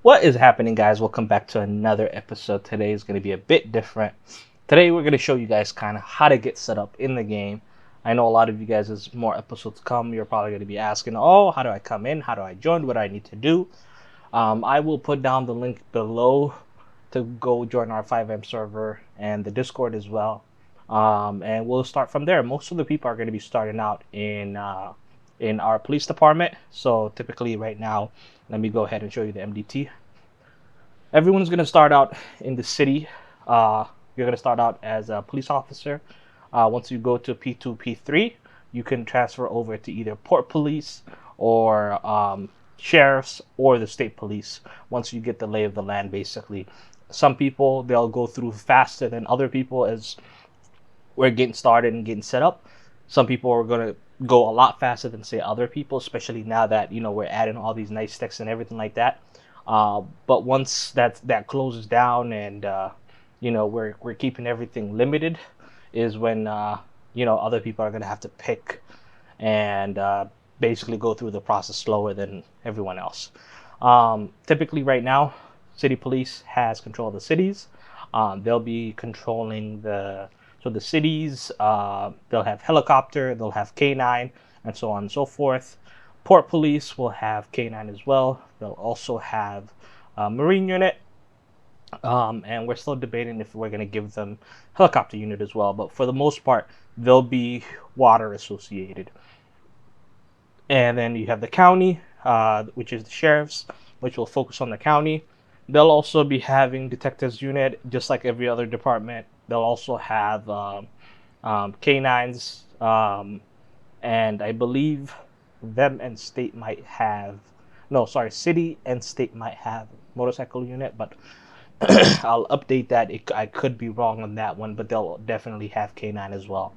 What is happening, guys? Welcome back to another episode. Today is going to be a bit different. Today we're going to show you guys kind of how to get set up in the game. I know a lot of you guys, as more episodes come, you're probably going to be asking, oh, how do I come in? How do I join? What do I need to do? I will put down the link below to go join our FiveMServer and the Discord as well. And we'll start from there. Most of the people are going to be starting out in our police department. So typically right now, let me go ahead and show you the MDT. Everyone's going to start out in the city. You're going to start out as a police officer. Once you go to P2, P3, you can transfer over to either port police or sheriffs or the state police once you get the lay of the land, basically. Some people, they'll go through faster than other people as we're getting started and getting set up. Some people are going to go a lot faster than, say, other people, especially now that, you know, we're adding all these nice sticks and everything like that. But once that closes down and you know, we're keeping everything limited, is when you know, other people are going to have to pick and basically go through the process slower than everyone else. Typically right now, city police has control of the cities. They'll be controlling the cities. They'll have helicopter, they'll have K9, and so on and so forth. Port police will have K9 as well. They'll also have a marine unit. And we're still debating if we're going to give them helicopter unit as well. But for the most part, they'll be water associated. And then you have the county, which is the sheriffs, which will focus on the county. They'll also be having detectives unit, just like every other department. They'll also have K9s, and I believe them and state might have, no, sorry, city and state might have motorcycle unit, but I'll update that. I could be wrong on that one, but they'll definitely have K9 as well.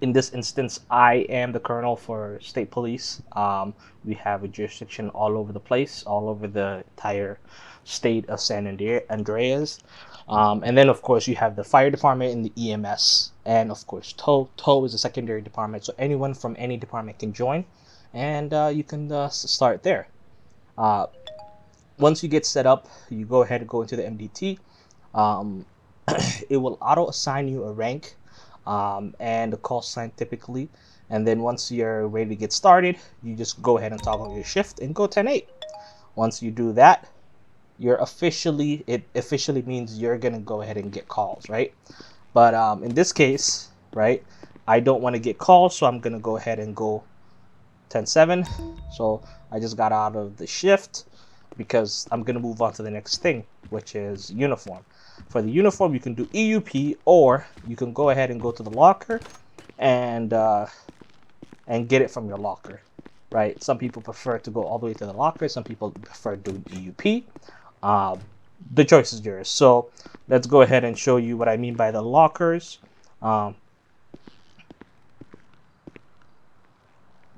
In this instance, I am the colonel for state police. We have a jurisdiction all over the place, all over the entire state of San Andreas. And then, of course, you have the fire department and the EMS. And, of course, TOW. TOW is a secondary department, so anyone from any department can join. And you can start there. Once you get set up, you go ahead and go into the MDT. It will auto-assign you a rank and a call sign typically. And then once you're ready to get started, you just go ahead and toggle your shift and go 10-8. Once you do that, it officially means you're gonna go ahead and get calls, right? But in this case, right, I don't want to get calls, so I'm gonna go ahead and go 10-7. So I just got out of the shift because I'm gonna move on to the next thing, which is uniform. For the uniform, you can do EUP, or you can go ahead and go to the locker and get it from your locker, right? Some people prefer to go all the way to the locker. Some people prefer doing EUP. The choice is yours. So let's go ahead and show you what I mean by the lockers.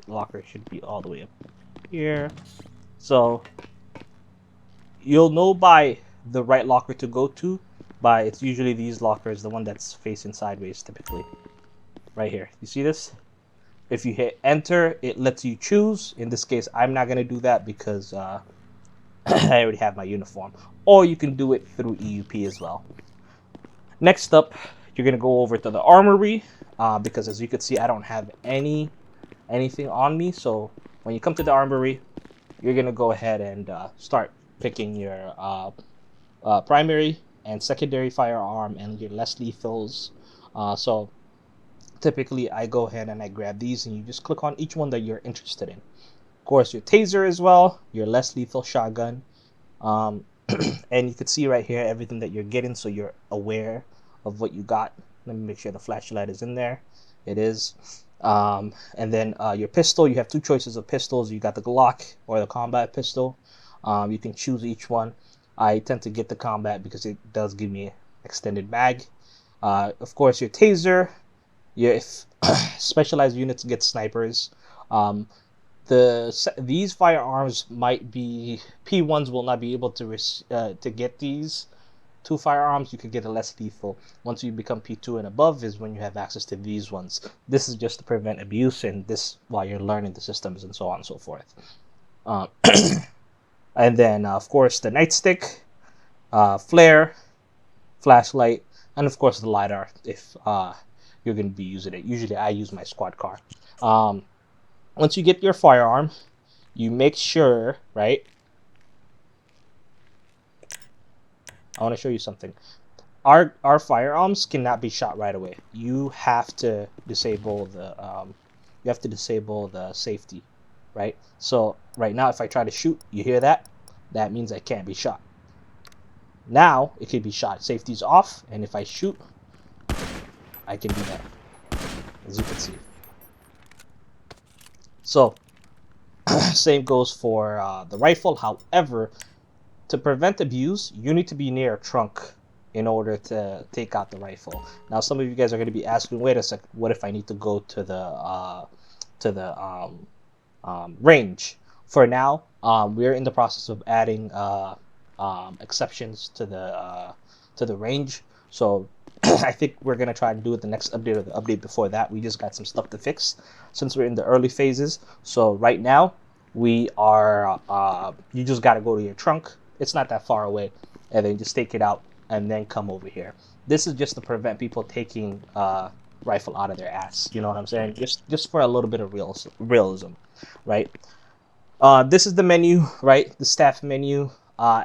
Locker should be all the way up here. So you'll know by the right locker to go to by, it's usually these lockers, the one that's facing sideways typically. Right here. You see this? If you hit enter, it lets you choose. In this case, I'm not going to do that because I already have my uniform. Or you can do it through EUP as well. Next up, you're going to go over to the armory because as you can see, I don't have anything on me. So when you come to the armory, you're going to go ahead and start picking your primary and secondary firearm and your less lethals. So typically I go ahead and I grab these and you just click on each one that you're interested in. Of course, your taser as well, your less lethal shotgun, and you can see right here everything that you're getting, so you're aware of what you got. Let me make sure the flashlight is in there. It is. And then your pistol, you have two choices of pistols. You got the Glock or the combat pistol. You can choose each one. I tend to get the combat because it does give me extended mag. Of course, your taser. If specialized units get snipers. These firearms might be P1s will not be able to get these two firearms. You could get a less lethal. Once you become P2 and above is when you have access to these ones. This is just to prevent abuse and this while you're learning the systems and so on and so forth. And then of course the nightstick, flare, flashlight, and of course the lidar if you're going to be using it. Usually I use my squad car. Once you get your firearm, you make sure, right? I want to show you something. Our firearms cannot be shot right away. You have to disable the safety, right? So right now, if I try to shoot, you hear that? That means I can't be shot. Now it can be shot. Safety's off, and if I shoot, I can do that, as you can see. So same goes for the rifle. However, to prevent abuse, you need to be near a trunk in order to take out the rifle. Now, some of you guys are going to be asking, wait a sec, what if I need to go to the range? For now, we're in the process of adding exceptions to the range. So I think we're gonna try and do it the next update or the update before that. We just got some stuff to fix since we're in the early phases. So right now we are you just got to go to your trunk. It's not that far away, and then just take it out and then come over here. This is just to prevent people taking rifle out of their ass. You know what I'm saying? Just for a little bit of realism, right? This is the menu, right? The staff menu.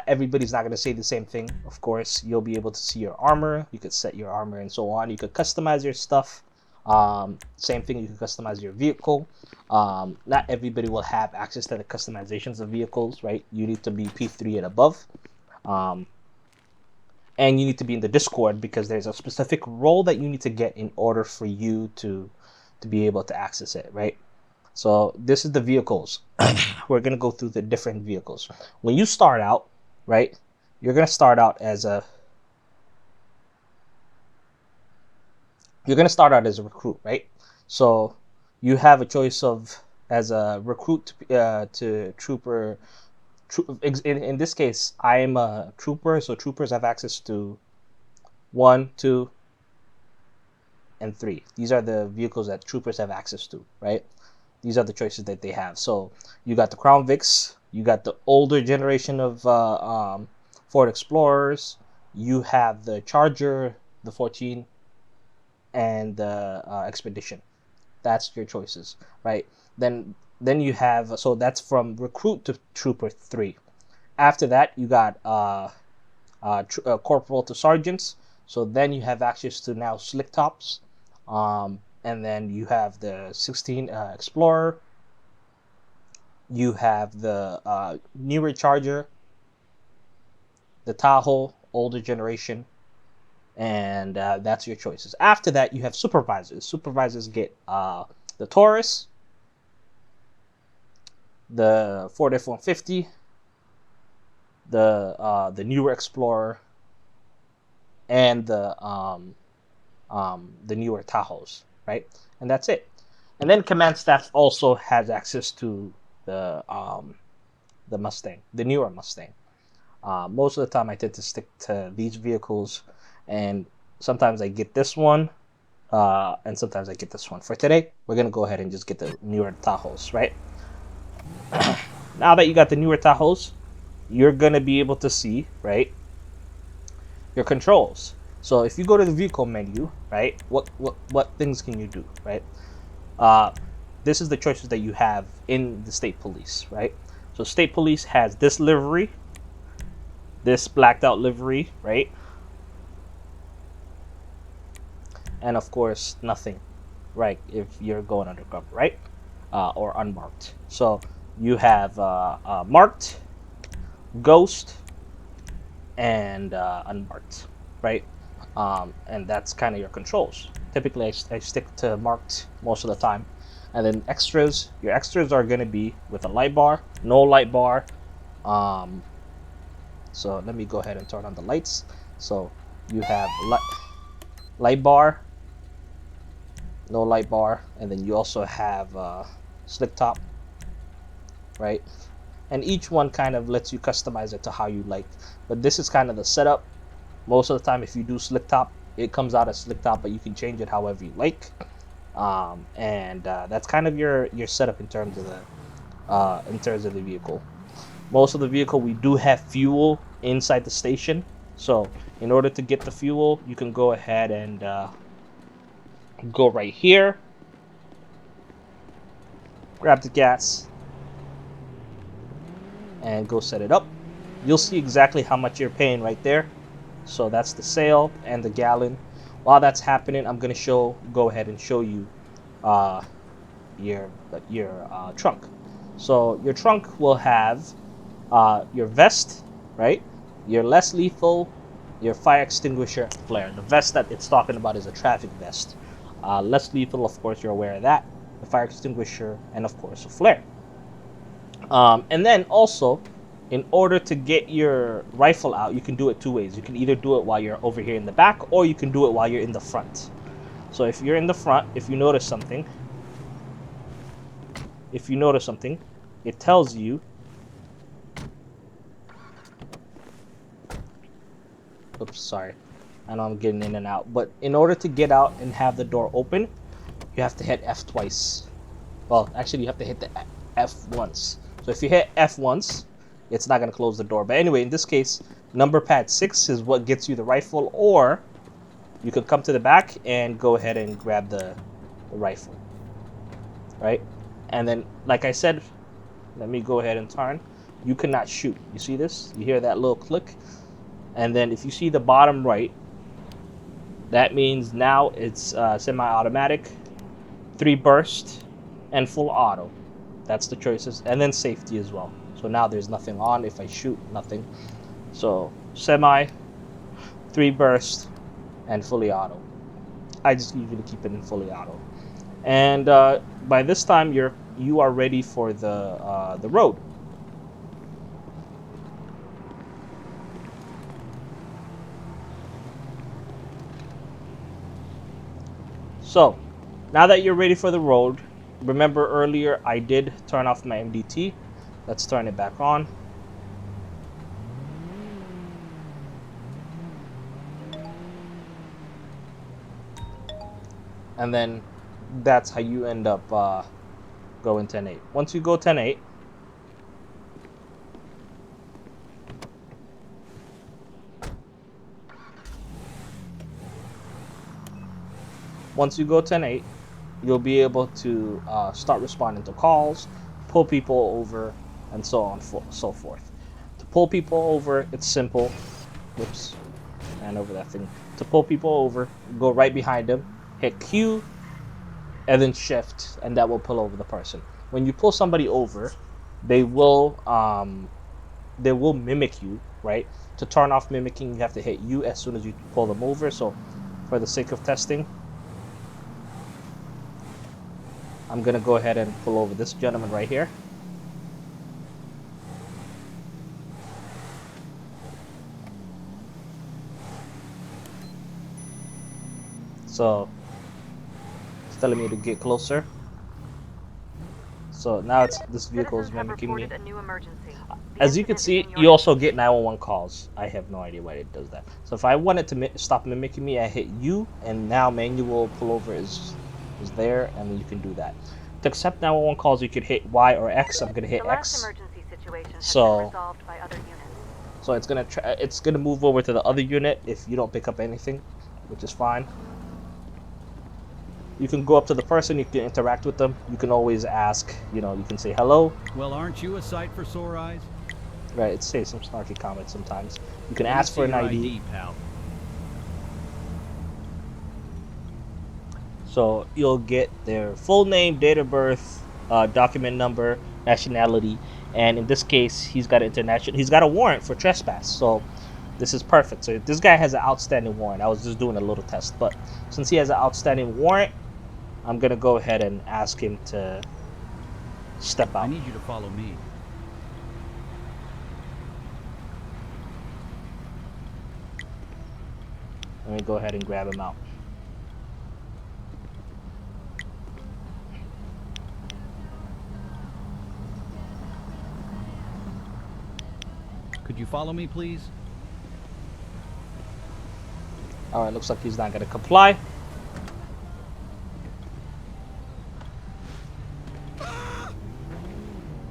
Everybody's not going to say the same thing. Of course, you'll be able to see your armor. You could set your armor and so on. You could customize your stuff. Same thing, you can customize your vehicle. Not everybody will have access to the customizations of vehicles, right? You need to be P3 and above. And you need to be in the Discord because there's a specific role that you need to get in order for you to be able to access it, right? So this is the vehicles. We're going to go through the different vehicles. When you start out, right, you're going to start out as a recruit, right? So you have a choice of as a recruit to trooper. In this case, I am a trooper, so troopers have access to 1, 2, and 3. These are the vehicles that troopers have access to, right? These are the choices that they have. So you got the Crown Vics, you got the older generation of Ford Explorers, you have the Charger, the 14, and the Expedition. That's your choices, right? Then you have, so that's from recruit to trooper 3. After that, you got corporal to sergeants. So then you have access to now slick tops. And then you have the 16 Explorer. You have the newer Charger, the Tahoe, older generation, and that's your choices. After that, you have supervisors. Supervisors get the Taurus, the Ford F-150, the newer Explorer, and the newer Tahoes, right? And that's it. And then command staff also has access to the Mustang, the newer Mustang. Most of the time, I tend to stick to these vehicles, and sometimes I get this one, and sometimes I get this one. For today, we're gonna go ahead and just get the newer Tahoes, right? Now that you got the newer Tahoes, you're gonna be able to see, right, your controls. So if you go to the vehicle menu, right, what things can you do, right? This is the choices that you have in the state police, right? So state police has this livery, this blacked out livery, right? And of course, nothing, right? If you're going undercover, right? Or unmarked. So you have marked, ghost, and unmarked, right? And that's kind of your controls. Typically, I stick to marked most of the time. And then extras, your extras are going to be with a light bar, no light bar. So let me go ahead and turn on the lights. So you have light bar, no light bar, and then you also have slick top, right? And each one kind of lets you customize it to how you like. But this is kind of the setup. Most of the time, if you do slick top, it comes out as slick top, but you can change it however you like. And that's kind of your setup in terms of the vehicle. Most of the vehicle, we do have fuel inside the station. So in order to get the fuel, you can go ahead and go right here, grab the gas, and go set it up. You'll see exactly how much you're paying right there. So that's the sale and the gallon. While that's happening, I'm gonna go ahead and show you your trunk. So your trunk will have your vest, right? Your less lethal, your fire extinguisher, flare. The vest that it's talking about is a traffic vest. Less lethal, of course, you're aware of that. The fire extinguisher, and of course, a flare. And then also, in order to get your rifle out, you can do it two ways. You can either do it while you're over here in the back, or you can do it while you're in the front. So if you're in the front, if you notice something, it tells you. Oops, sorry. I know I'm getting in and out. But in order to get out and have the door open, you have to hit F twice. Well, actually, you have to hit the F once. So if you hit F once, it's not going to close the door. But anyway, in this case, number pad 6 is what gets you the rifle. Or you could come to the back and go ahead and grab the rifle. Right? And then, like I said, let me go ahead and turn. You cannot shoot. You see this? You hear that little click? And then if you see the bottom right, that means now it's semi-automatic, 3 burst, and full auto. That's the choices. And then safety as well. So now there's nothing on. If I shoot, nothing. So semi, 3 burst, and fully auto. I just usually keep it in fully auto. And by this time, you are ready for the road. So, now that you're ready for the road, remember earlier I did turn off my MDT. Let's turn it back on. And then that's how you end up going 10-8. Once you go 10-8, you'll be able to start responding to calls, pull people over, and so on so forth. To pull people over, it's simple. Whoops, hand over that thing. To pull people over, go right behind them, hit Q, and then shift, and that will pull over the person. When you pull somebody over, they will mimic you, right? To turn off mimicking, you have to hit U as soon as you pull them over. So for the sake of testing, I'm gonna go ahead and pull over this gentleman right here. So it's telling me to get closer. So now this vehicle is mimicking me. As you can see, you also get 911 calls. I have no idea why it does that. So if I wanted to stop mimicking me, I hit U, and now manual pullover is there, and then you can do that. To accept 911 calls, you could hit Y or X. I'm gonna hit X. So it's gonna move over to the other unit if you don't pick up anything, which is fine. You can go up to the person, you can interact with them. You can always ask, you can say hello. Well, aren't you a sight for sore eyes? Right, it says some snarky comments sometimes. You can ask for an ID. Pal. So you'll get their full name, date of birth, document number, nationality, and in this case, he's got a warrant for trespass. So this is perfect. So this guy has an outstanding warrant. I was just doing a little test, but since he has an outstanding warrant, I'm gonna go ahead and ask him to step out. I need you to follow me. Let me go ahead and grab him out. Could you follow me, please? All right, looks like he's not gonna comply.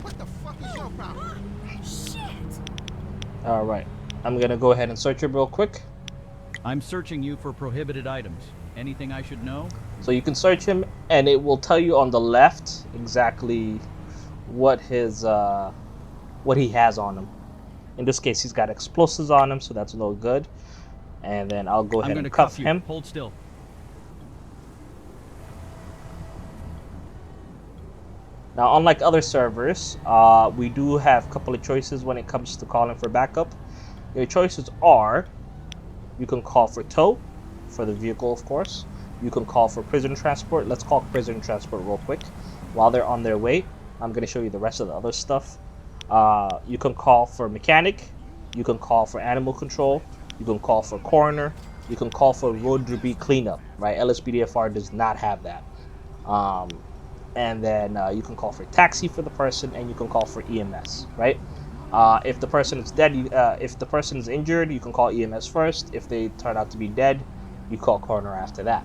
What the fuck is your problem? All right. I'm gonna go ahead and search it real quick. I'm searching you for prohibited items. Anything I should know? So you can search him, and it will tell you on the left exactly what his what he has on him. In this case, he's got explosives on him, so that's no good. And then I'll go I'm ahead going and to cuff cuff you. him. Hold still. Now, unlike other servers, we do have a couple of choices when it comes to calling for backup. Your choices are: you can call for tow, for the vehicle, of course. You can call for prison transport. Let's call prison transport real quick. While they're on their way, I'm going to show you the rest of the other stuff. You can call for mechanic. You can call for animal control. You can call for coroner. You can call for road debris cleanup, right? LSPDFR does not have that. Um, and then you can call for taxi for the person, and you can call for EMS, right? If the person is dead, if the person is injured, you can call EMS first. If they turn out to be dead, you call coroner after that.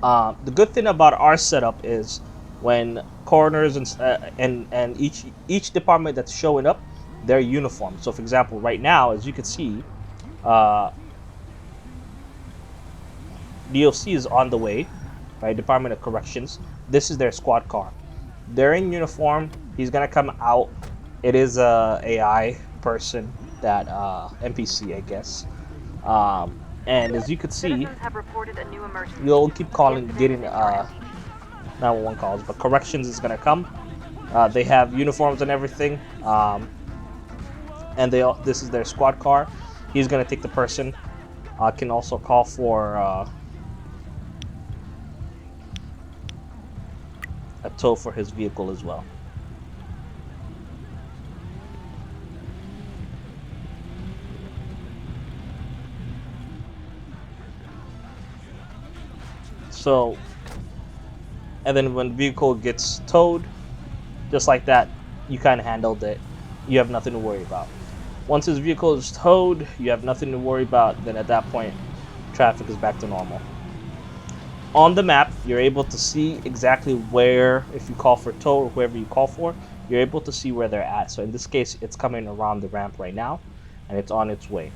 The good thing about our setup is when coroners and each department that's showing up, they're uniform. So, for example, right now, as you can see, uh, DOC is on the way, right? Department of Corrections. This is their squad car. They're in uniform. He's gonna come out. It is a AI person, that NPC, I guess. And as you can see, Citizens have reported a new emergency. you'll keep The calling, incident getting is in your MPD. 911 calls, but corrections is gonna come. They have uniforms and everything, and this is their squad car. He's gonna take the person. Can also call for a tow for his vehicle as well. So, and then when the vehicle gets towed, just like that, you kind of handled it. You have nothing to worry about. Once his vehicle is towed, you have nothing to worry about. Then at that point, traffic is back to normal. On the map, you're able to see exactly where, if you call for tow or whoever you call for, you're able to see where they're at. So in this case, it's coming around the ramp right now, and it's on its way.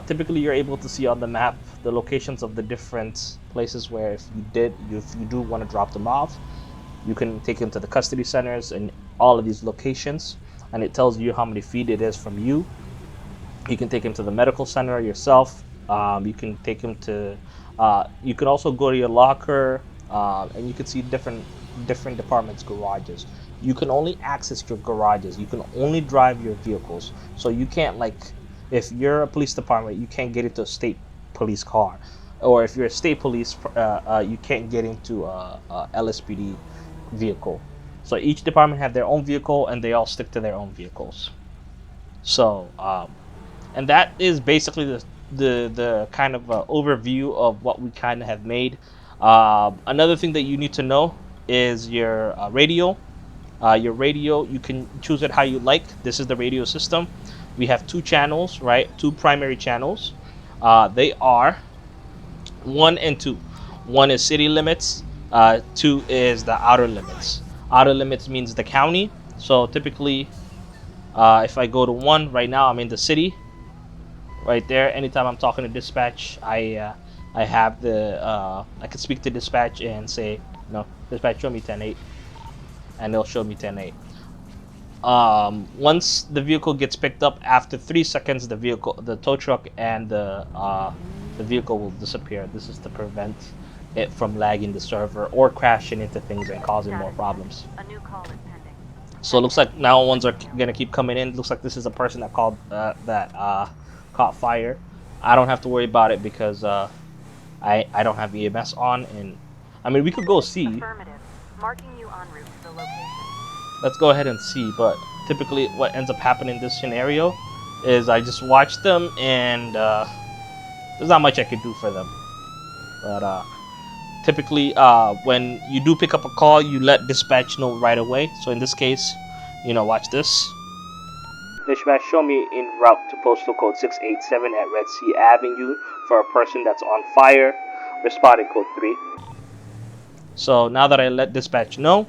Typically, you're able to see on the map the locations of the different places where if you do want to drop them off, you can take them to the custody centers and all of these locations, and it tells you how many feet it is from you. You can take him to the medical center yourself. You can take him to. You can also go to your locker, and you can see different departments' garages. You can only access your garages. You can only drive your vehicles. So you can't, like, if you're a police department, you can't get into a state police car, or if you're a state police, you can't get into a LSPD vehicle. So each department have their own vehicle, and they all stick to their own vehicles. So and that is basically the kind of overview of what we kind of have made. Another thing that you need to know is your radio. Your radio, you can choose it how you like. This is the radio system. We have two channels, right? Two primary channels. They are 1 and 2. One is city limits. Two is the outer limits. Outer limits means the county. So typically, if I go to 1 right now, I'm in the city. Right there. Anytime I'm talking to dispatch, I have I can speak to dispatch and say, no, dispatch, show me 10-8, and they'll show me 10-8. Once the vehicle gets picked up, after 3 seconds, the tow truck and the vehicle will disappear. This is to prevent it from lagging the server or crashing into things and causing more problems. A new call is pending. So it looks like now ones are gonna keep coming in. It looks like this is a person that called caught fire. I don't have to worry about it because I don't have EMS on, and I mean we could go see. Affirmative. Marking you en route to the location. Let's go ahead and see. But typically, what ends up happening in this scenario is I just watch them, and there's not much I can do for them. But typically, when you do pick up a call, you let dispatch know right away. So in this case, watch this. Dispatch, show me en route to postal code 687 at Red Sea Avenue for a person that's on fire. Responding code 3. So now that I let dispatch know,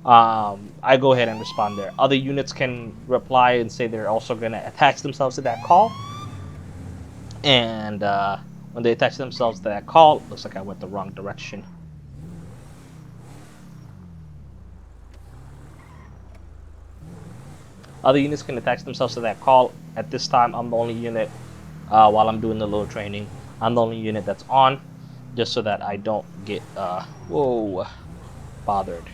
I go ahead and respond there. Other units can reply and say they're also going to attach themselves to that call. And when they attach themselves to that call, looks like I went the wrong direction. Other units can attach themselves to that call. At this time, I'm the only unit, while I'm doing the load training, I'm the only unit that's on, just so that I don't get, bothered.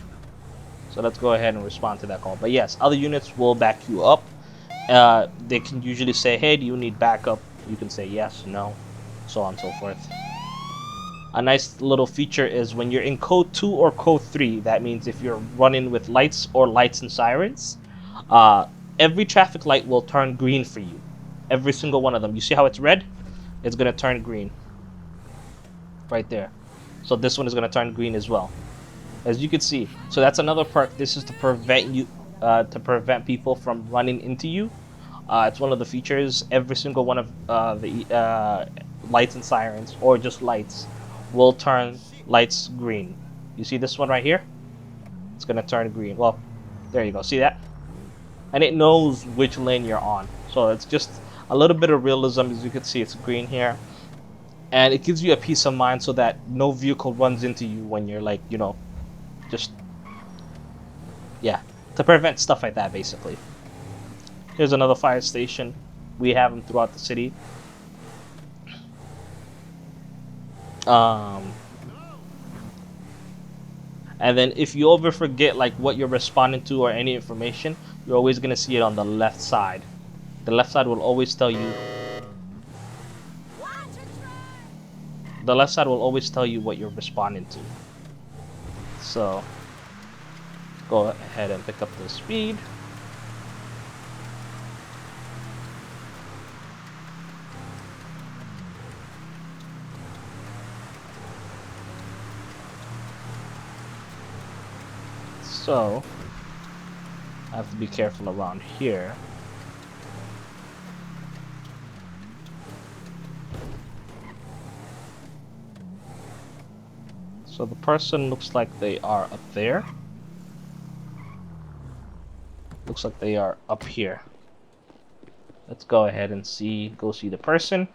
So let's go ahead and respond to that call. But yes, other units will back you up. They can usually say, hey, do you need backup? You can say yes, no, so on and so forth. A nice little feature is when you're in code 2 or code 3, that means if you're running with lights or lights and sirens, every traffic light will turn green for you. Every single one of them. You see how it's red? It's going to turn green. Right there. So this one is going to turn green as well. As you can see. So that's another perk. This is to prevent you, to prevent people from running into you. It's one of the features. Every single one of the lights and sirens, or just lights, will turn lights green. You see this one right here? It's going to turn green. Well, there you go. See that? And it knows which lane you're on. So it's just a little bit of realism. As you can see, it's green here. And it gives you a peace of mind so that no vehicle runs into you when you're like, just, yeah, to prevent stuff like that, basically. Here's another fire station. We have them throughout the city. And then if you ever forget like what you're responding to or any information, you're always going to see it on the left side. The left side will always tell you. The left side will always tell you what you're responding to. So go ahead and pick up the speed. So I have to be careful around here. So the person looks like they are up there. Looks like they are up here. Let's go ahead and go see the person.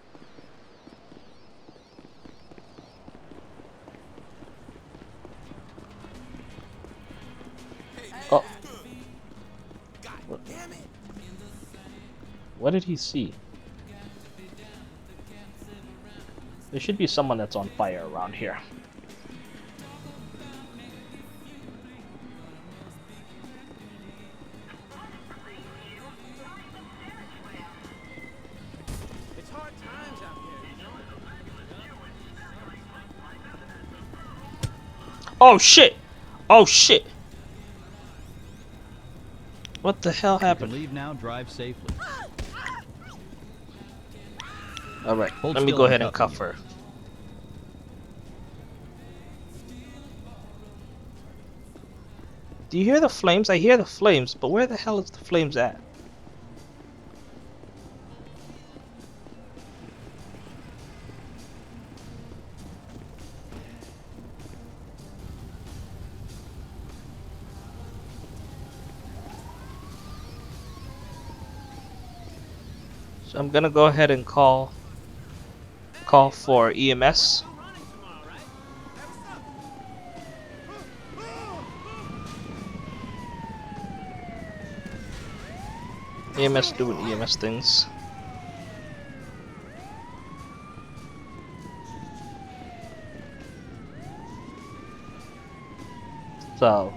Oh. What did he see? There should be someone that's on fire around here. It's hard times out here, you know? Oh shit! Oh shit! What the hell You can happened? leave now. Drive safely. Alright, Hold let me still go and ahead and cuff cuff you. her. Do you hear the flames? I hear the flames, but where the hell is the flames at? So I'm gonna go ahead and call for EMS. EMS doing EMS things. So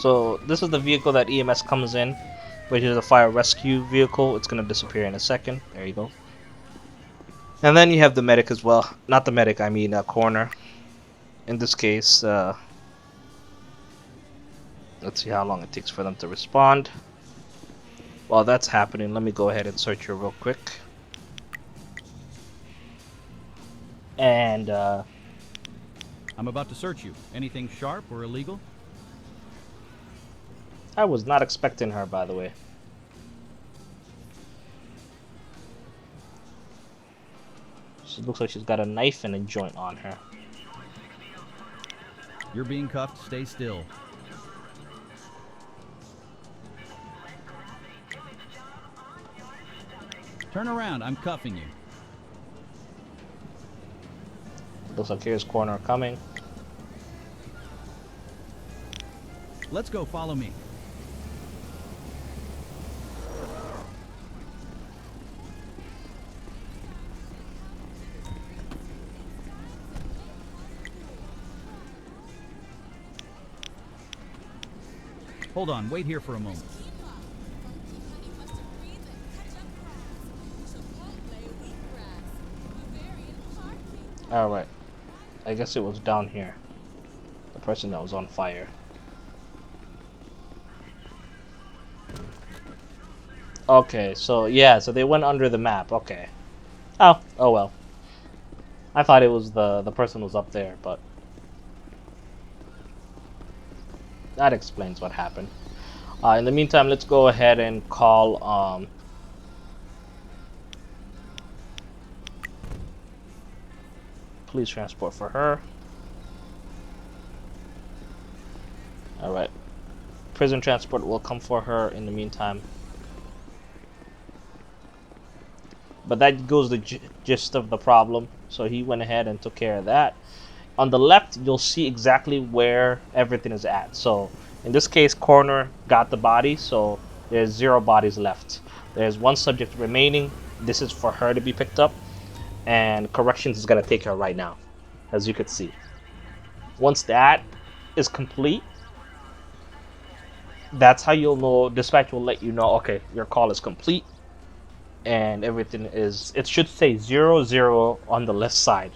So this is the vehicle that EMS comes in, which is a fire rescue vehicle. It's gonna disappear in a second. There you go. And then you have the medic as well. Not the medic, I mean coroner. In this case, let's see how long it takes for them to respond. While that's happening, let me go ahead and search here real quick. And I'm about to search you. Anything sharp or illegal? I was not expecting her, by the way. She looks like she's got a knife and a joint on her. You're being cuffed. Stay still. Turn around. I'm cuffing you. Looks like here's coroner coming. Let's go. Follow me. Hold on. Wait here for a moment. Alright. I guess it was down here. The person that was on fire. Okay, so yeah, so they went under the map. Okay. Oh well. I thought it was the person was up there, but that explains what happened. In the meantime, let's go ahead and call police transport for her. Alright. Prison transport will come for her in the meantime. But that goes the gist of the problem. So he went ahead and took care of that. On the left, you'll see exactly where everything is at. So in this case, coroner got the body, so there's 0 bodies left. There's 1 subject remaining. This is for her to be picked up, and corrections is gonna take her right now, as you could see. Once that is complete, that's how you'll know. Dispatch will let you know, okay, your call is complete, and everything is. It should say 00 on the left side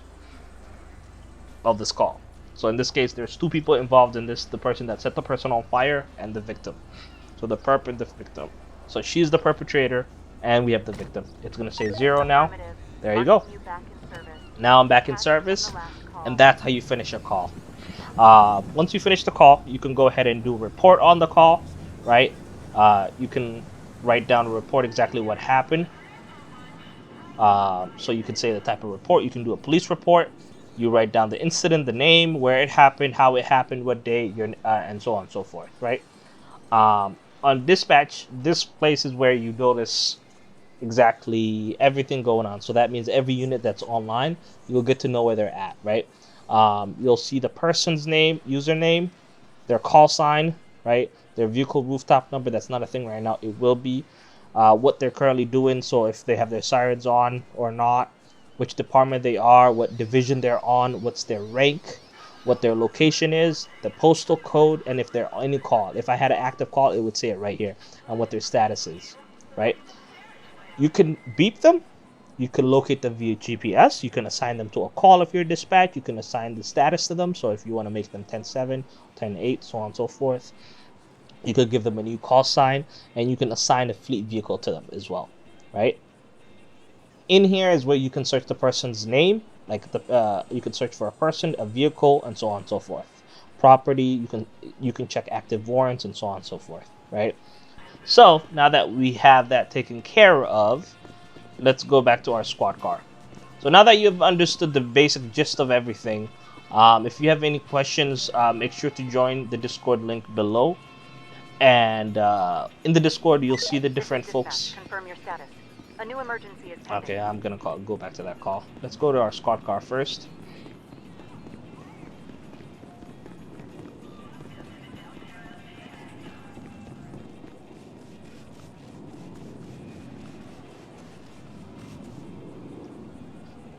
of this call. So in this case, there's 2 people involved in this: the person that set the person on fire and the victim. So the perp and the victim. So she's the perpetrator, and we have the victim. It's gonna say 0 now. There you go. Now I'm back in service, and that's how you finish a call. Once you finish the call, you can go ahead and do a report on the call, right? You can write down a report exactly what happened. So you can say the type of report. You can do a police report. You write down the incident, the name, where it happened, how it happened, what day, and so on and so forth, right? On dispatch, this place is where you notice exactly everything going on. So that means every unit that's online, you'll get to know where they're at, right? You'll see the person's name, username, their call sign, right? Their vehicle rooftop number. That's not a thing right now. It will be. What they're currently doing, so if they have their sirens on or not, which department they are, what division they're on, what's their rank, what their location is, the postal code, and if they're on any call. If I had an active call, it would say it right here, and what their status is, right? You can beep them. You can locate them via GPS. You can assign them to a call if you're dispatched. You can assign the status to them. So if you want to make them 10-7, 10-8, so on and so forth. You could give them a new call sign, and you can assign a fleet vehicle to them as well, right? In here is where you can search the person's name, like you can search for a person, a vehicle, and so on and so forth. Property, you can check active warrants and so on and so forth, right? So now that we have that taken care of, let's go back to our squad car. So now that you've understood the basic gist of everything, if you have any questions, make sure to join the Discord link below. And in the Discord, you'll see the different folks. Confirm your status. A new emergency is pending. Okay, I'm gonna go back to that call. Let's go to our squad car first.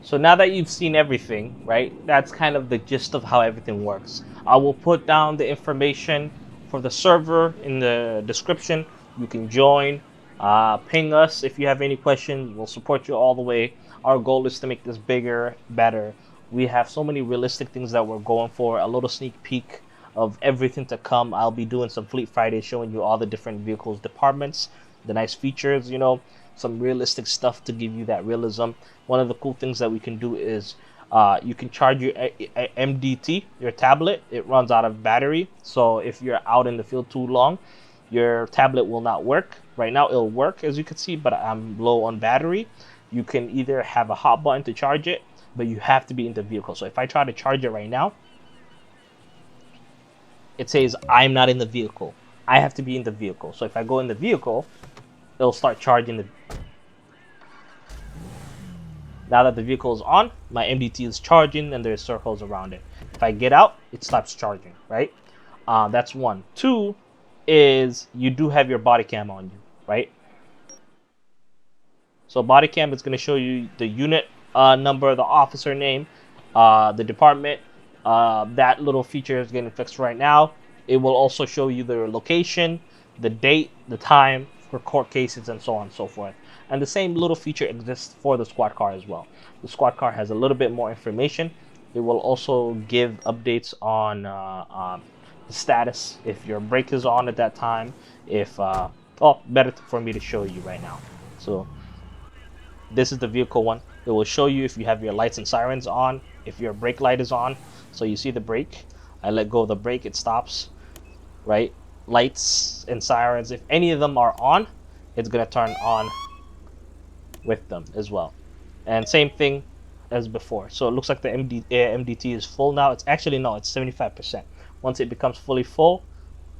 So now that you've seen everything, right? That's kind of the gist of how everything works. I will put down the information for the server in the description. You can join. Ping us if you have any questions. We'll support you all the way. Our goal is to make this bigger, better. We have so many realistic things that we're going for. A little sneak peek of everything to come. I'll be doing some Fleet Friday showing you all the different vehicles departments, the nice features, you know, some realistic stuff to give you that realism. One of the cool things that we can do is you can charge your MDT, your tablet. It runs out of battery, so if you're out in the field too long, your tablet will not work. Right now it'll work, as you can see, but I'm low on battery. You can either have a hot button to charge it, but you have to be in the vehicle. So if I try to charge it right now, it says I'm not in the vehicle. I have to be in the vehicle. So if I go in the vehicle, it'll start charging the... Now that the vehicle is on, my MDT is charging and there's circles around it. If I get out, it stops charging, right? That's one. Two is you do have your body cam on you, right? So body cam is going to show you the unit number, the officer name, the department. That little feature is getting fixed right now. It will also show you the location, the date, the time for court cases, and so on and so forth. And the same little feature exists for the squad car as well. The squad car has a little bit more information. It will also give updates on the status, if your brake is on at that time, if better for me to show you right now. So this is the vehicle one. It will show you if you have your lights and sirens on, if your brake light is on. So you see the brake, I let go of the brake, it stops, right? Lights and sirens, if any of them are on, it's gonna turn on with them as well. And same thing as before. So it looks like the MDT is full now. It's actually, no, it's 75%. Once it becomes fully full,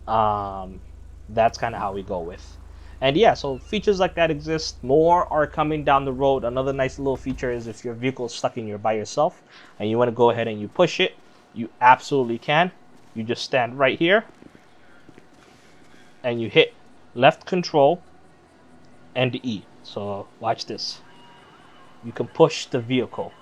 that's kind of how we go with. And yeah, so features like that exist. More are coming down the road. Another nice little feature is if your vehicle is stuck and you're by yourself and you want to go ahead and you push it, you absolutely can. You just stand right here and you hit left control and E. So watch this. You can push the vehicle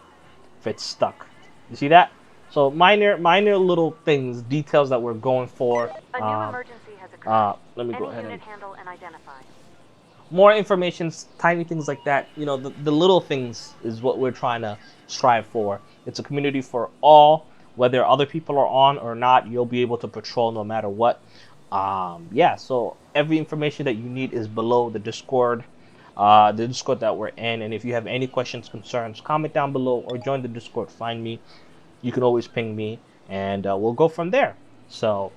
if it's stuck. You see that? So minor little things, details that we're going for. A new emergency has occurred. Let me go Any ahead unit and handle and identify. more information, tiny things like that. You know, the little things is what we're trying to strive for. It's a community for all. Whether other people are on or not, you'll be able to patrol no matter what. Yeah, so every information that you need is below the Discord that we're in. And if you have any questions, concerns, comment down below or join the Discord. Find me. You can always ping me, and we'll go from there. So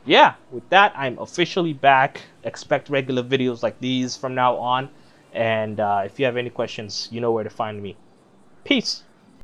yeah, with that, I'm officially back. Expect regular videos like these from now on. And if you have any questions, you know where to find me. Peace.